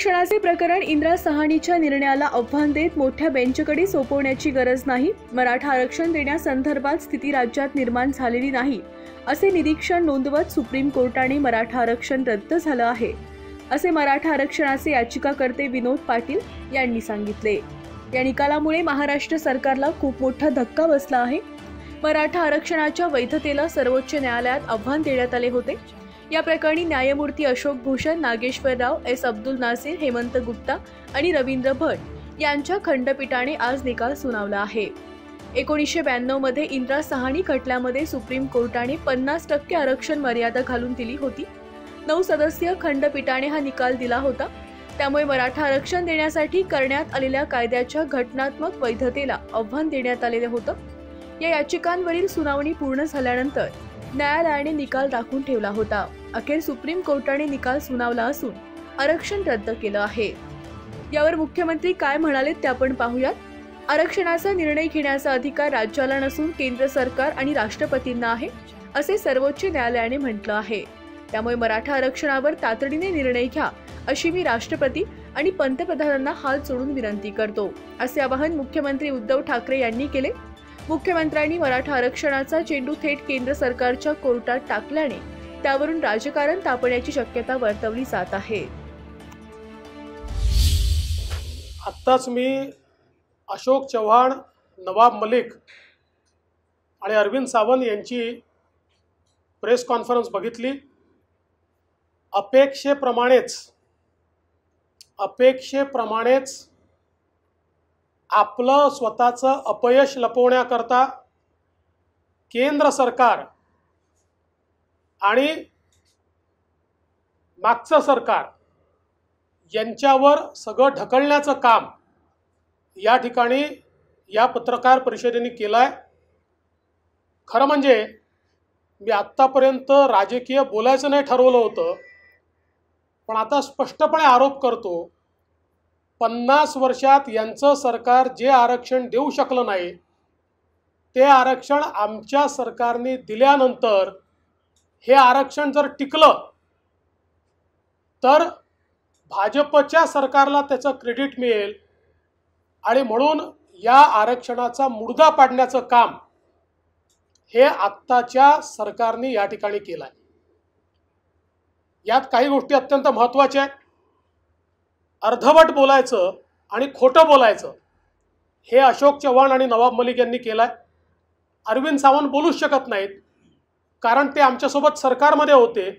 आरक्षणाचे प्रकरण इंदिरा सहानीच्या निर्णयाला आव्हान देत मोठ्या बेंचकडे सोपवण्याची गरज नाही। मराठा आरक्षण देण्यासंदर्भात स्थिती राज्यात निर्माण झालेली नाही असे निरीक्षण नोंदवत सुप्रीम कोर्टाने मराठा आरक्षण रद्द झालं आहे असे मराठा आरक्षणाचे याचिकाकर्ते विनोद पाटील यांनी सांगितले। या निकालामुळे महाराष्ट्र सरकारला खूप मोठा धक्का बसला आहे। मराठा आरक्षणाच्या वैधतेला सर्वोच्च न्यायालयात आव्हान देण्यात आले होते। या प्रकरणी न्यायमूर्ती अशोक भूषण, नागेश्वर राव, एस. अब्दुल नासिर, हेमंत गुप्ता आणि रवींद्र भट यांच्या खंडपीठाने आज निकाल सुनावला आहे। 1992 मध्ये इंदिरा सहानी खटल्यामध्ये सुप्रीम कोर्टाने 50% आरक्षण मर्यादा घालून दिली होती। 9 सदस्यीय खंडपीठाने हा निकाल दिला होता। त्यामुळे मराठा आरक्षण देण्यासाठी करण्यात आलेल्या कायद्याच्या घटनात्मक वैधतेला आव्हान देण्यात आलेले होतं। या याचिकांवरील सुनावणी पूर्ण झाल्यानंतर न्यायालयाने निकाल राखून ठेवला होता। अखेर सुप्रीम कोर्टाने निकाल सुनावला असून आरक्षण रद्द केलं आहे। यावर मुख्यमंत्री काय म्हणाले ते आपण पाहूयात। आरक्षणाचा निर्णय घेण्याचा अधिकार राज्याला नसून केंद्र सरकार आणि राष्ट्रपतींना आहे असे सर्वोच्च न्यायालयाने म्हटलं आहे। त्यामुळे मराठा आरक्षणावर तातडीने निर्णय घ्या अशी मी राष्ट्रपती आणि पंतप्रधानांना हात जोडून विनंती करतो असे आवाहन मुख्यमंत्री उद्धव ठाकरे यांनी केले। मुख्यमंत्र्यांनी मराठा आरक्षणाचा चेंडू थेट केंद्र सरकारच्या कोर्टात टाकल्याने त्यावरून राजकारण तापण्याची शक्यता वर्तवली जात आहे। आत्ताच मी अशोक चव्हाण, नवाब मलिक आणि अरविंद सावंत यांची प्रेस कॉन्फरन्स बघितली। अपेक्षेप्रमाणेच आपलं स्वतःचं अपयश लपवण्याकरता केंद्र सरकार आणि मागचं सरकार यांच्यावर सगळं ढकलण्याचं काम या ठिकाणी या पत्रकार परिषदेने केलं आहे। खरं म्हणजे मी आत्तापर्यंत राजकीय बोलायचं नाही ठरवलं होतं, पण आता स्पष्टपणे आरोप करतो, 50 वर्षात यांचं सरकार जे आरक्षण देऊ शकलं नाही ते आरक्षण आमच्या सरकारने दिल्यानंतर हे आरक्षण जर टिकलं तर भाजपच्या सरकारला त्याचं क्रेडिट मिळेल आणि म्हणून या आरक्षणाचा मुडदा पाडण्याचं काम हे आत्ताच्या सरकारने या ठिकाणी केलं आहे। यात काही गोष्टी अत्यंत महत्त्वाच्या आहेत। अर्धवट बोलायचं आणि खोटं बोलायचं हे अशोक चव्हाण आणि नवाब मलिक यांनी केलं आहे। अरविंद सावंत बोलूच शकत नाहीत, कारण ते आमच्यासोबत सरकारमध्ये होते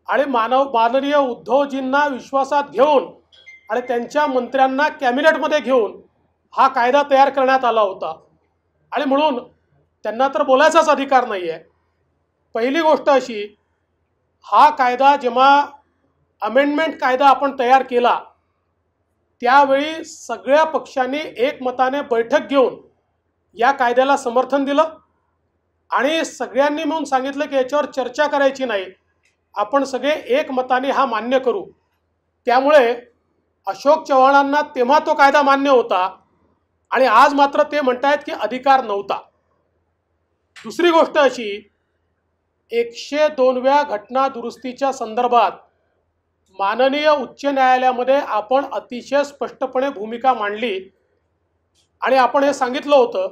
आणि माननीय उद्धवजींना विश्वासात घेऊन आणि त्यांच्या मंत्र्यांना कॅबिनेटमध्ये घेऊन हा कायदा तयार करण्यात आला होता आणि म्हणून त्यांना तर बोलायचाच अधिकार नाही आहे। पहिली गोष्ट अशी, हा कायदा जेव्हा अमेंडमेंट कायदा आपण तयार केला त्यावेळी सगळ्या पक्षांनी एकमताने बैठक घेऊन या कायद्याला समर्थन दिलं आणि सगळ्यांनी मिळून सांगितलं की याच्यावर चर्चा करायची नाही, आपण सगळे एकमताने हा मान्य करू। त्यामुळे अशोक चव्हाणांना तेव्हा तो कायदा मान्य होता आणि आज मात्र ते म्हणतायत की अधिकार नव्हता। दुसरी गोष्ट अशी, 102व्या घटना दुरुस्तीच्या संदर्भात माननीय उच्च न्यायालयामध्ये आपण अतिशय स्पष्टपणे भूमिका मांडली आणि आपण हे सांगितलं होतं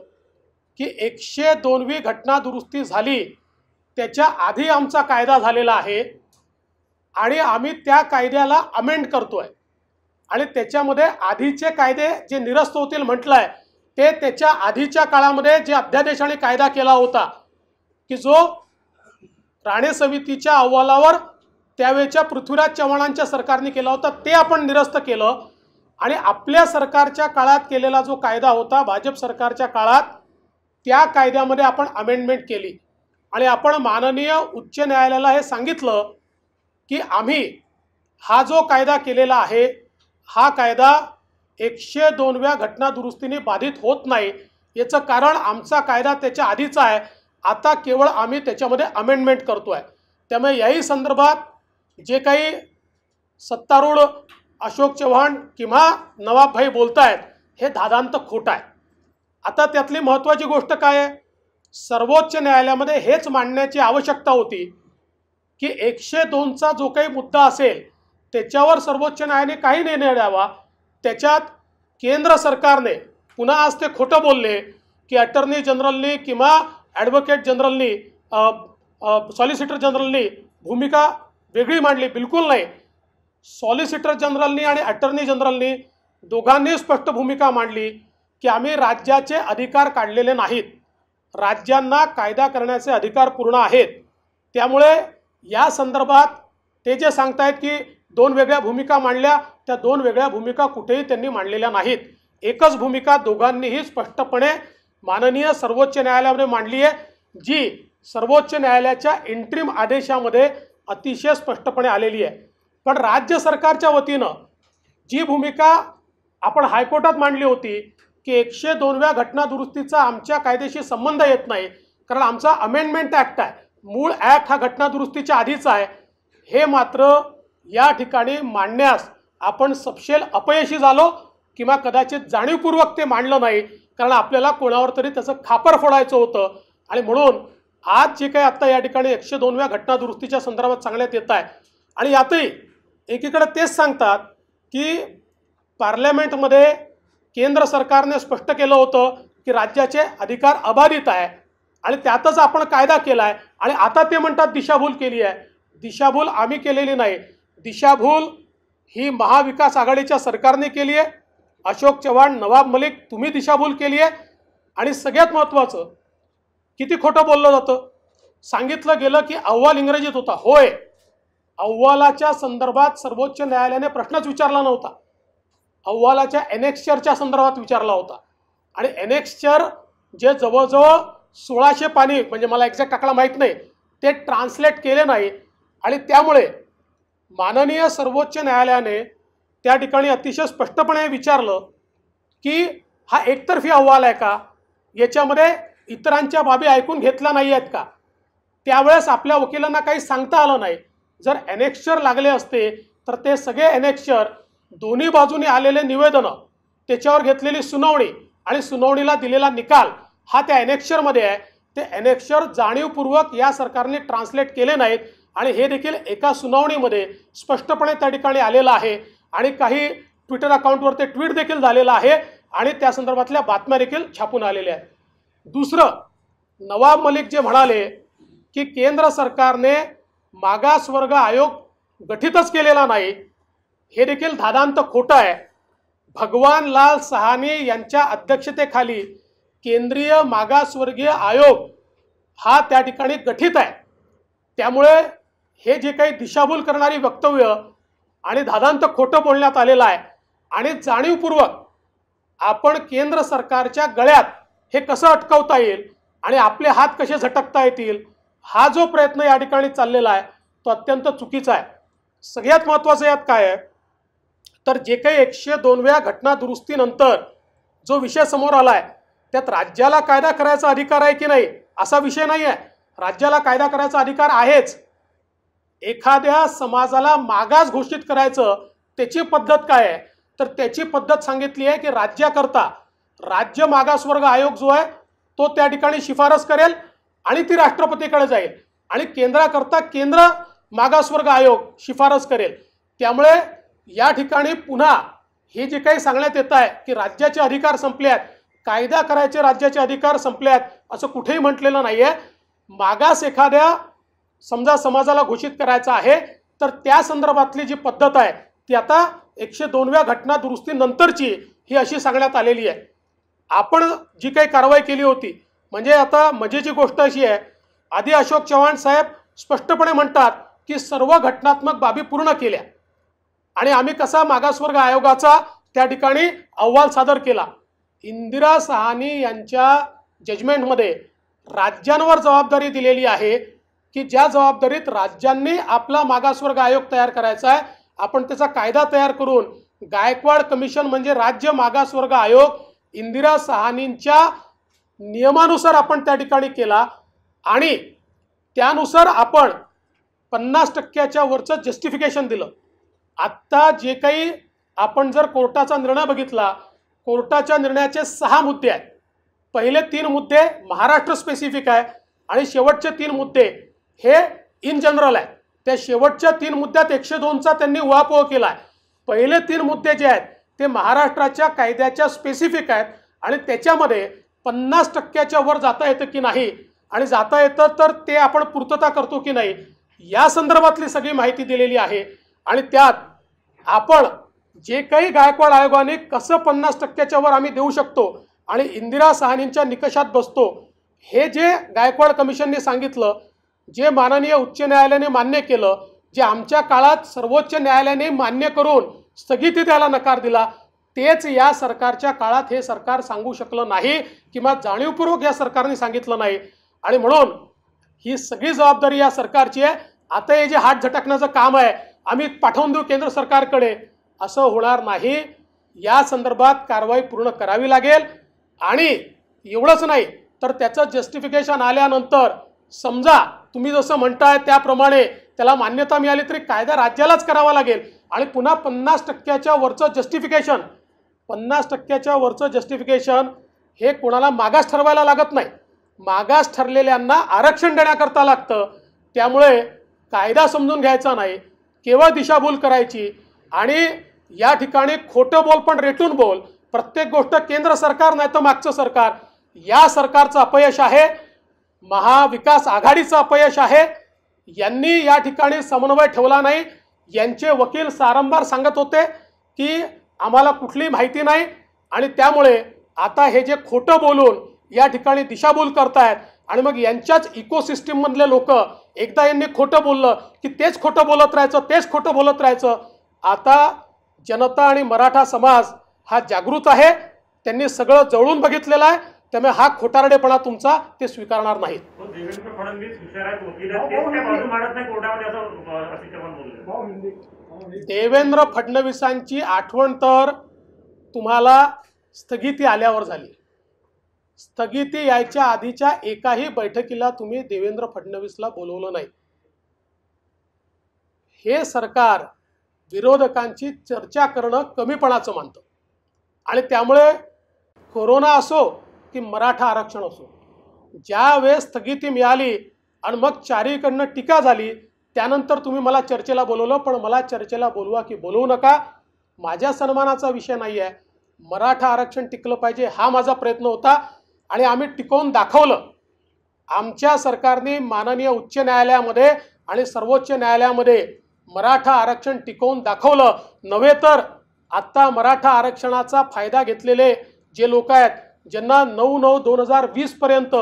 की 102वी घटना दुरुस्ती झाली त्याच्या आधी आमचा कायदा झालेला आहे आणि आम्ही त्या कायद्याला अमेंड करतोय आणि त्याच्यामध्ये आधीचे कायदे जे निरस्त होतील म्हटलं आहे ते त्याच्या आधीच्या काळामध्ये जे अध्यादेशाने कायदा केला होता की जो राणे समितीच्या अहवालावर त्यावेळच्या पृथ्वीराज चव्हाणांच्या सरकारने केला होता ते आपण निरस्त केलं आणि आपल्या सरकारच्या काळात केलेला जो कायदा होता भाजप सरकारच्या काळात त्या कायद्यामध्ये आपण अमेंडमेंट केली आणि आपण माननीय उच्च न्यायालयाला हे सांगितलं की आम्ही हा जो कायदा केलेला आहे हा कायदा 102व्या घटना दुरुस्तीने बाधित होत नाही। याचं कारण आमचा कायदा त्याच्या आधीचा आहे, आता केवळ आम्ही त्याच्यामध्ये अमेंडमेंट करतोय। त्यामुळे याही संदर्भात जे काही सत्तारूढ अशोक चव्हाण किंवा नवाबभाई बोलतायत हे धादांत खोटं आहे। आता त्यातली महत्त्वाची गोष्ट काय आहे, सर्वोच्च न्यायालयामध्ये हेच मांडण्याची आवश्यकता होती की 102चा जो काही मुद्दा असेल त्याच्यावर सर्वोच्च न्यायालयाने काही निर्णय द्यावा। त्याच्यात केंद्र सरकारने पुन्हा आज ते खोटं बोलले की अटर्नी जनरलनी किंवा ॲडव्होकेट जनरलनी सॉलिसिटर जनरलनी भूमिका वेगळी मांडली। बिलकुल नाही। सॉलिसिटर जनरलनी आणि अटर्नी जनरलनी दोघांनी स्पष्ट भूमिका मांडली की आम्ही राज्याचे अधिकार काढलेले नाहीत, राज्यांना कायदा करण्याचे अधिकार पूर्ण आहेत। त्यामुळे या संदर्भात ते जे सांगतायत की दोन वेगळ्या भूमिका मांडल्या, त्या दोन वेगळ्या भूमिका कुठेही त्यांनी मांडलेल्या नाहीत। एकच भूमिका दोघांनीही स्पष्टपणे माननीय सर्वोच्च न्यायालयामध्ये मांडली आहे, जी सर्वोच्च न्यायालयाच्या इंट्रीम आदेशामध्ये अतिशय स्पष्टपणे आलेली आहे। पण राज्य सरकारच्या वतीनं जी भूमिका आपण हायकोर्टात मांडली होती की 102व्या घटना दुरुस्तीचा आमच्या कायदेशी संबंध येत नाही, कारण आमचा अमेंडमेंट ॲक्ट आहे, मूळ ॲक्ट हा घटना दुरुस्तीच्या आधीचा आहे, हे मात्र या ठिकाणी मांडण्यास आपण सपशेल अपयशी झालो किंवा कदाचित जाणीवपूर्वक ते मांडलं नाही, कारण आपल्याला कोणावर तरी त्याचं खापर फोडायचं होतं। आणि म्हणून आज जे काही आत्ता या ठिकाणी 102व्या घटना दुरुस्तीच्या संदर्भात सांगण्यात येत आहे, आणि यातही एकीकडे तेच सांगतात की पार्लमेंटमध्ये केंद्र सरकारने स्पष्ट केलं होतं की राज्याचे अधिकार अबाधित आहे आणि त्यातच आपण कायदा केला आहे, आणि आता ते म्हणतात दिशाभूल केली आहे। दिशाभूल आम्ही केलेली नाही, दिशाभूल ही महाविकास आघाडीच्या सरकारने केली आहे। अशोक चव्हाण, नवाब मलिक, तुम्ही दिशाभूल केली आहे। आणि सगळ्यात महत्त्वाचं, किती खोटं बोललं जातं। सांगितलं गेलं की अहवाल इंग्रजीत होता। होय, अहवालाच्या संदर्भात सर्वोच्च न्यायालयाने प्रश्नच विचारला नव्हता, अहवालाच्या एनेक्स्चरच्या संदर्भात विचारला होता। आणि एनेक्स्चर जे जवळजवळ 1600 पानी, म्हणजे मला एक्झॅक्ट आकडा माहीत नाही, ते ट्रान्सलेट केले नाही। आणि त्यामुळे माननीय सर्वोच्च न्यायालयाने त्या ठिकाणी अतिशय स्पष्टपणे विचारलं की हा एकतर्फी अहवाल आहे का, याच्यामध्ये इतरांच्या बाबी ऐकून घेतल्या नाही आहेत का। त्यावेळेस आपल्या वकिलांना काही सांगता आलं नाही। जर एनेक्स्चर लागले असते तर ते सगळे एनेक्स्चर, दोन्ही बाजूनी आलेले निवेदनं, त्याच्यावर घेतलेली सुनावणी आणि सुनावणीला दिलेला निकाल हा त्या एनेक्स्चरमध्ये आहे। ते एनेक्स्चर जाणीवपूर्वक या सरकारने ट्रान्सलेट केले नाहीत, आणि हे देखील एका सुनावणीमध्ये स्पष्टपणे त्या ठिकाणी आलेलं आहे। आणि काही ट्विटर अकाउंटवर ते ट्विट देखील झालेलं आहे आणि त्या संदर्भातल्या बातम्या देखील छापून आलेल्या आहेत। दुसरं, नवाब मलिक जे म्हणाले की केंद्र सरकारने मागासवर्ग आयोग गठीतच केलेला नाही, हे देखील धादांत खोटं आहे। भगवान लाल सहानी यांच्या अध्यक्षतेखाली केंद्रीय मागासवर्गीय आयोग हा त्या ठिकाणी गठीत आहे। त्यामुळे हे जे काही दिशाभूल करणारी वक्तव्य आणि धादांत खोटं बोलण्यात आलेलं आहे, आणि जाणीवपूर्वक आपण केंद्र सरकारच्या गळ्यात हे कसं अटकवता येईल आणि आपले हात कसे झटकता येतील, हा जो प्रयत्न या ठिकाणी चाललेला आहे तो अत्यंत चुकीचा आहे। सगळ्यात महत्त्वाचं यात काय आहे तर जे काही 102व्या घटना दुरुस्तीनंतर जो विषय समोर आला आहे, त्यात राज्याला कायदा करायचा अधिकार आहे की नाही असा विषय नाही आहे। राज्याला कायदा करायचा अधिकार आहेच। एखाद्या समाजाला मागास घोषित करायचं त्याची पद्धत काय आहे तर त्याची पद्धत सांगितली आहे की राज्याकरता राज्य मागासवर्ग आयोग जो आहे तो त्या ठिकाणी शिफारस करेल आणि ती राष्ट्रपतीकडे जाईल, आणि केंद्राकरता केंद्र मागासवर्ग आयोग शिफारस करेल। त्यामुळे या ठिकाणी पुन्हा हे जे काही सांगण्यात येत आहे की राज्याचे अधिकार संपले आहेत, कायदा करायचे राज्याचे अधिकार संपले आहेत, असं कुठेही म्हटलेलं नाही आहे। मागास एखाद्या समजा समाजाला घोषित करायचा आहे तर त्या संदर्भातली जी पद्धत आहे ती आता 102व्या घटना दुरुस्तीनंतरची ही अशी सांगण्यात आलेली आहे। आपण जी काही कारवाई केली होती, म्हणजे आता मजेची गोष्ट अशी आहे, आधी अशोक चव्हाण साहेब स्पष्टपणे म्हणतात की सर्व घटनात्मक बाबी पूर्ण केल्या, आणि आम्ही कसा मागासवर्ग आयोगाचा त्या ठिकाणी अहवाल सादर केला। इंदिरा सहानी यांच्या जजमेंटमध्ये राज्यांवर जबाबदारी दिलेली आहे की ज्या जबाबदारीत राज्यांनी आपला मागासवर्ग आयोग तयार करायचा आहे, आपण त्याचा कायदा तयार करून गायकवाड कमिशन म्हणजे राज्य मागासवर्ग आयोग इंदिरा सहानींच्या नियमानुसार आपण त्या ठिकाणी केला, आणि त्यानुसार आपण 50%च्या वरचं जस्टिफिकेशन दिलं। आत्ता जे काही आपण जर कोर्टाचा निर्णय बघितला, कोर्टाच्या निर्णयाचे 6 मुद्दे आहेत। पहिले 3 मुद्दे महाराष्ट्र स्पेसिफिक आहे आणि शेवटचे 3 मुद्दे हे इन जनरल आहे। त्या शेवटच्या 3 मुद्द्यात 102चा त्यांनी उहापोह केला आहे। पहिले 3 मुद्दे जे आहेत ते महाराष्ट्राच्या कायद्याच्या स्पेसिफिक आहेत आणि त्याच्यामध्ये 50%च्या वर जाता येतं की नाही आणि जाता येतं तर ते आपण पूर्तता करतो की नाही या संदर्भातली सगळी माहिती दिलेली आहे। आणि त्यात आपण जे काही गायकवाड आयोगाने कसं 50%च्या वर आम्ही देऊ शकतो आणि इंदिरा साहनींच्या निकषात बसतो हे जे गायकवाड कमिशनने सांगितलं, जे माननीय उच्च न्यायालयाने मान्य केलं, जे आमच्या काळात सर्वोच्च न्यायालयाने मान्य करून स्थगिती द्यायला नकार दिला, तेच या सरकारच्या काळात हे सरकार सांगू शकलं नाही किंवा जाणीवपूर्वक या सरकारने सांगितलं नाही। आणि म्हणून ही सगळी जबाबदारी या सरकारची आहे। आता हे जे हात झटकण्याचं काम आहे आम्ही पाठवून देऊ केंद्र सरकारकडे, असं होणार नाही। या संदर्भात कारवाई पूर्ण करावी लागेल आणि एवढंच नाही तर त्याचं जस्टिफिकेशन आल्यानंतर समजा तुम्ही जसं म्हणताय त्याप्रमाणे त्याला मान्यता मिळाली तरी कायदा राज्यालाच करावा लागेल आणि पुन्हा 50%च्या वरचं जस्टिफिकेशन 50%च्या वरचं जस्टिफिकेशन हे कोणाला मागास ठरवायला लागत नाही, मागास ठरलेल्यांना आरक्षण देण्याकरता लागतं। त्यामुळे कायदा समजून घ्यायचा नाही, केवळ दिशाभूल करायची आणि या ठिकाणी खोटं बोल पण रेटून बोल, प्रत्येक गोष्ट केंद्र सरकार नाही तर मागचं सरकार, या सरकारचं अपयश आहे, महाविकास आघाडीचं अपयश आहे। यांनी या ठिकाणी समन्वय ठेवला नाही। यांचे वकील सारंबार सांगत होते की आम्हाला कुठली माहिती नाही आणि त्यामुळे आता हे जे खोटं बोलून या ठिकाणी दिशाभूल करतायत आणि मग यांच्याच इकोसिस्टीम मधले लोक एकदा यांनी खोटं बोललं की तेच खोटं बोलत राहायचं, तेच खोटं बोलत राहायचं। आता जनता आणि मराठा समाज हा जागृत आहे, त्यांनी सगळं जवळून बघितलेलं आहे, त्यामुळे हा खोटारडेपणा तुमचा ते स्वीकारणार नाहीत। देवेंद्र फडणवीस विचारात वकील आहेत, ते काय बाजू मांडत नाही कोर्टामध्ये असं असे चव्हाण बोलले। देवेंद्र फडणवीसांची आठवण तर तुम्हाला स्थगिती आल्यावर झाली। स्थगिती यायच्या आधीच्या एकाही बैठकीला तुम्ही देवेंद्र फडणवीसला बोलवलं नाही। हे सरकार विरोधकांची चर्चा करणं कमीपणाचं मानतं आणि त्यामुळे कोरोना असो की मराठा आरक्षण असो, ज्या वेळेस स्थगिती मिळाली आणि मग चारीकडनं टीका झाली त्यानंतर तुम्ही मला चर्चेला बोलवलं, पण मला चर्चेला बोलवा की बोलवू नका माझ्या सन्मानाचा विषय नाही आहे। मराठा आरक्षण टिकलं पाहिजे हा माझा प्रयत्न होता आणि आम्ही टिकवून दाखवलं। आमच्या सरकारने माननीय उच्च न्यायालयामध्ये आणि सर्वोच्च न्यायालयामध्ये मराठा आरक्षण टिकवून दाखवलं नव्हे तर आता मराठा आरक्षणाचा फायदा घेतलेले जे लोक आहेत, ज्यांना 9/9/2020 पर्यंत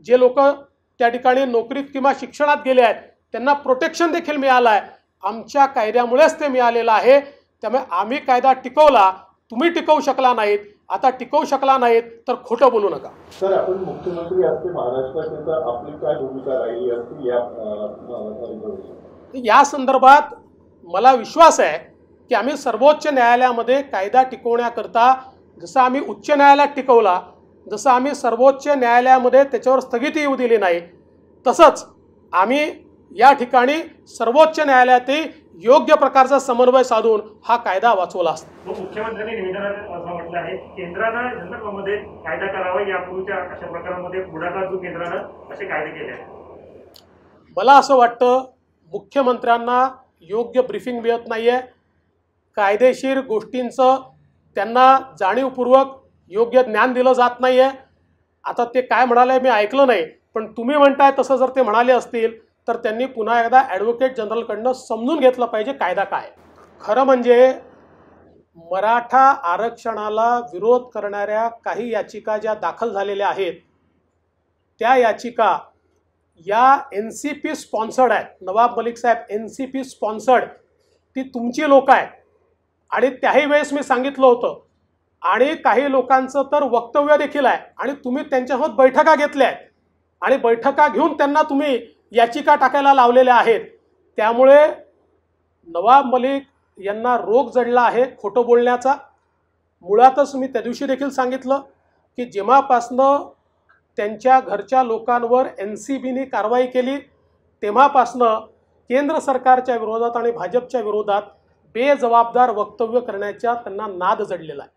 जे लोक त्या ठिकाणी नोकरीत किंवा शिक्षणात गेले आहेत त्यांना प्रोटेक्शन देखील मिळालं आहे। आमच्या कायद्यामुळेच ते मिळालेलं आहे। त्यामुळे आम्ही कायदा टिकवला, तुम्ही टिकवू शकला नाहीत, आता टिकवू शकला नाहीत तर खोटं बोलू नका। सर, आपण मुख्यमंत्री असते महाराष्ट्राचे तर आपली काय भूमिका राहिली असती या संदर्भात मला विश्वास आहे की आम्ही सर्वोच्च न्यायालयामध्ये कायदा टिकवण्याकरता जसं आम्ही उच्च न्यायालयात टिकवला, जसं आम्ही सर्वोच्च न्यायालयामध्ये त्याच्यावर स्थगिती येऊ दिली नाही, तसंच आम्ही या ठिकाणी सर्वोच्च न्यायालयातही योग्य प्रकारचा समन्वय साधून हा कायदा वाचवला असता। मुख्यमंत्र्यांनी निवेदनात असं म्हटलं आहे केंद्रानं जनतामध्ये कायदा करावा, यापूर्वीच्या अशा प्रकारांमध्ये पुढाकार जो केंद्रानं असे कायदे केले आहेत। मला असं वाटतं मुख्यमंत्र्यांना योग्य ब्रीफिंग मिळत नाही आहे, कायदेशीर गोष्टींचं त्यांना जाणीवपूर्वक योग्य ज्ञान दिलं जात नाही आहे। आता ते काय म्हणाले मी ऐकलं नाही, पण तुम्ही म्हणताय तसं जर ते म्हणाले असतील तर त्यांनी पुन्हा एकदा ॲडव्होकेट जनरलकडनं समजून घेतलं पाहिजे कायदा काय। खरं म्हणजे मराठा आरक्षणाला विरोध करणाऱ्या काही याचिका ज्या दाखल झालेल्या आहेत त्या याचिका या NCP स्पॉन्सर्ड आहेत। नवाब मलिक साहेब NCP स्पॉन्सर्ड ती तुमची लोक आहेत आणि त्याही वेळेस मी सांगितलं होतं आणि काही लोकांचं तर वक्तव्य देखील आहे आणि तुम्ही त्यांच्यासोबत बैठका घेतल्या आहेत आणि बैठका घेऊन त्यांना तुम्ही याचिका टाकायला लावलेल्या आहेत। त्यामुळे नवाब मलिक यांना रोग जडला आहे खोटं बोलण्याचा। मुळातच मी त्या दिवशी देखील सांगितलं की जेव्हापासनं त्यांच्या घरच्या लोकांवर NCBने कारवाई केली तेव्हापासनं केंद्र सरकारच्या विरोधात आणि भाजपच्या विरोधात बेजबाबदार वक्तव्य करण्याचा त्यांना नाद जडलेला आहे।